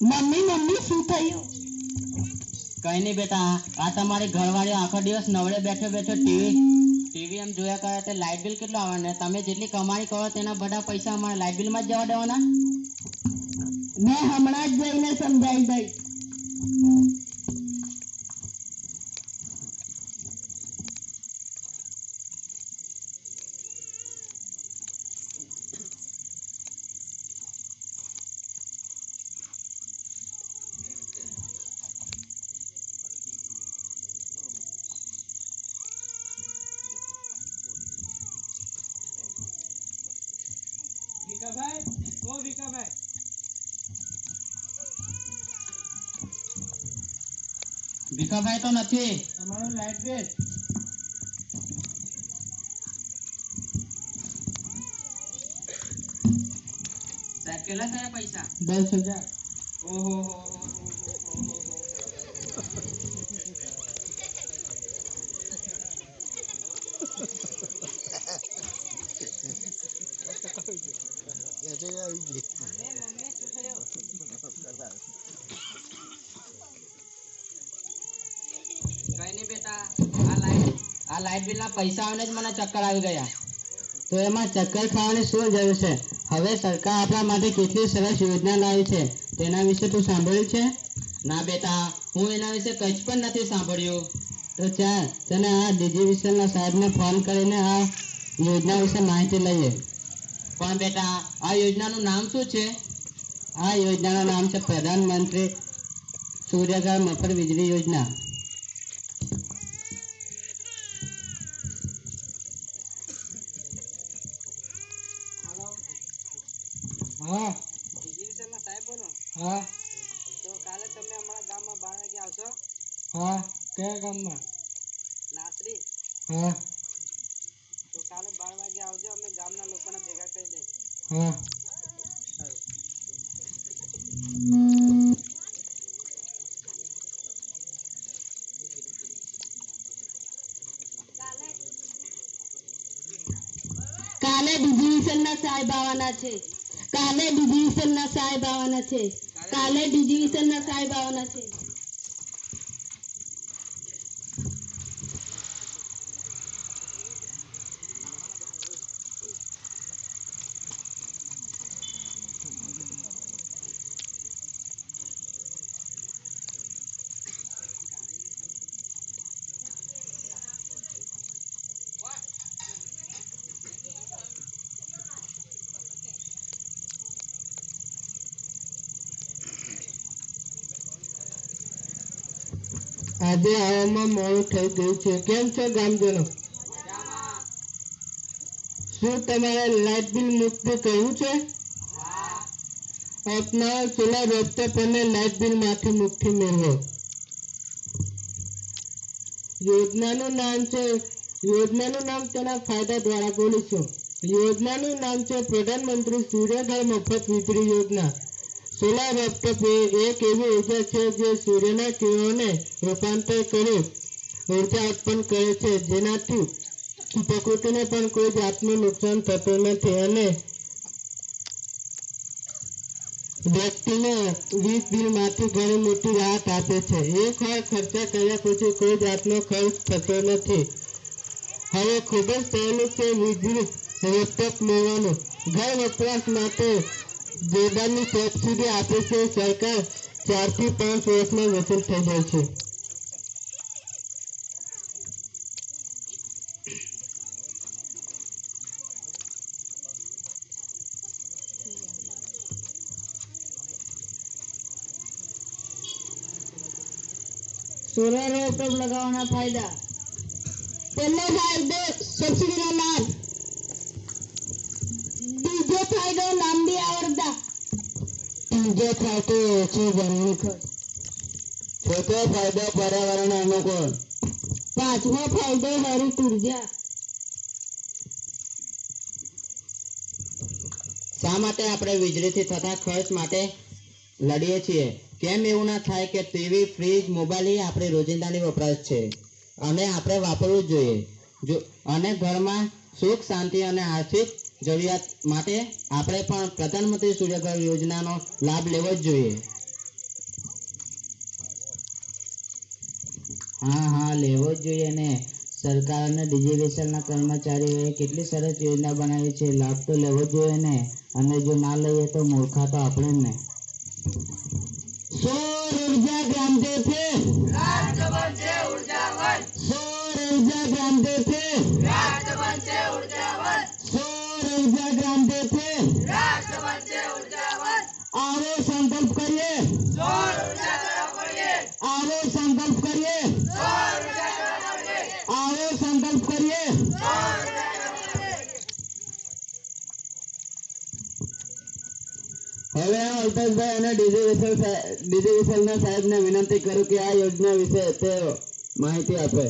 Mummy mummy શું થયું? કઈ નહીં બેટા, આ તમારી ઘરવાળી આખો દિવસ નવડે બેઠો બેઠો ટીવી એમ જોયા કરે તો લાઇટ બિલ કેટલું આવે ને તમે જેટલી કમાણી કરો તેના બધા પૈસા અમારે લાઇટ બિલમાં જ જવા દેવાના. મેં હમણાં જ જઈને સમજાવી દઈશ. ભીખાભાઈ, ઓ ભીખાભાઈ, ભીખાભાઈ તો નથી. તમારું લાઇટ બિલ. સાહેબ કેટલા થયા પૈસા? 10,000. ઓહો. કઈ નહીં બેટા, આ લાઇટ બિલના પૈસા આવીને જ મને ચક્કર આવી ગયા. તો એમાં ચક્કર ખાવાની શું જરૂર છે? હવે સરકાર આપણા માટે કેટલી સરસ યોજના લાવી છે તેના વિશે તું સાંભળ્યું છે? ના બેટા, હું એના વિશે કંઈ પણ નથી સાંભળ્યું. તો ચાલ તને આ ડિજીવિશનના સાહેબને ફોન કરીને આ યોજના વિશે માહિતી લઈએ. પણ બેટા, આ યોજનાનું નામ શું છે? આ યોજનાનું નામ છે પ્રધાનમંત્રી સૂર્યઘર મફત વીજળી યોજના. હા ડિજીવિશનના સાહેબ બોલો. હા તો કાલે તમે અમારા ગામમાં 12 વાગે આવશો? હા. કયા ગામમાં? નાસરી. હા તો કાલે 12 વાગે આવજો, અમે ગામના લોકોને ભેગા કરી દઈશું. હા. કાલે ડિજીવિશનના સાહેબ આવવાના છે. કાલે ડિજીવિશનના સાહેબ આવવાના છે. કાલે ડિજીવિશનના સાહેબ આવવાના છે. આજે આવવામાં મોડું થઈ ગયું છે. કેમ છો ગામજનો? શું તમારે લાઇટ બિલ મુક્ત કહ્યું છે? अपना सोलर रफ्ता परने लाइट बिल माथी मुक्ति मेळવો. યોજનાનું નામ તેના ફાયદા દ્વારા બોલીશું. યોજનાનું નામ છે પ્રધાનમંત્રી સૂર્યઘર મફત વીજળી યોજના. સોલાર રફટોપ એક એવી ઉર્જા છે જે સૂર્યના કિરણોને રૂપાંતર કરી ઉર્જા ઉત્પન્ન કરે છે, જેનાથી પ્રકૃતિને પણ કોઈ જાતનું નુકસાન થતું નથી અને વ્યક્તિને વીજ બિલમાંથી ઘણી મોટી રાહત આપે છે. એકવાર ખર્ચા કર્યા પછી કોઈ જાતનો ખર્ચ થતો નથી. હવે ખૂબ જ સહેલું છે વીજળી લેપટોપ લેવાનું. ઘર વપરાશ માટે જોરદારની સબસિડી આપે છે સરકાર. 4 થી 5 વર્ષમાં વસૂલ થઈ જાય છે. સોલાર રફટોપ લગાવવાના ફાયદા. પહેલો ફાયદો સબસિડીનો લાભ. બીજો ફાયદો લાંબી આવરદા. ત્રીજો ફાયદો ઓછી જમીન ખર્ચ. ચોથો ફાયદો પર્યાવરણ અનુકૂળ. પાંચમો ફાયદો હરિત ઉર્જા. શા માટે આપણે વીજળીથી થતા ખર્ચ માટે લડીએ છીએ? કેમ એવું ના થાય કે ટીવી, ફ્રીજ, મોબાઈલ એ આપણી રોજિંદાની વપરાશ છે અને આપણે વાપરવું જ જોઈએ. અને ઘરમાં સુખ, શાંતિ અને આર્થિક જરૂરિયાત માટે આપણે પણ પ્રધાનમંત્રી સૂર્યઘર યોજનાનો લાભ લેવો જ જોઈએ. હા લેવો જ જોઈએ ને. સરકાર અને ડીજીવીસીએલના કર્મચારીઓએ કેટલી સરસ યોજના બનાવી છે, લાભ તો લેવો જ જોઈએ ને. અને જો ના લઈએ તો મૂર્ખા તો આપણે જ ને. સૌર ઉર્જા ગ્રામદેવથી સૌર ઉર્જા ગ્રામદેવથી સૌર ઉર્જા ગ્રામદેવથી આવો સંકલ્પ કરીએ, આવો સંકલ્પ કરીએ, આવો સંકલ્પ કરીએ. હવે હું અલ્પેશભાઈ અને ડીજીવીસીએલના સાહેબને વિનંતી કરું કે આ યોજના વિશે તે માહિતી આપે.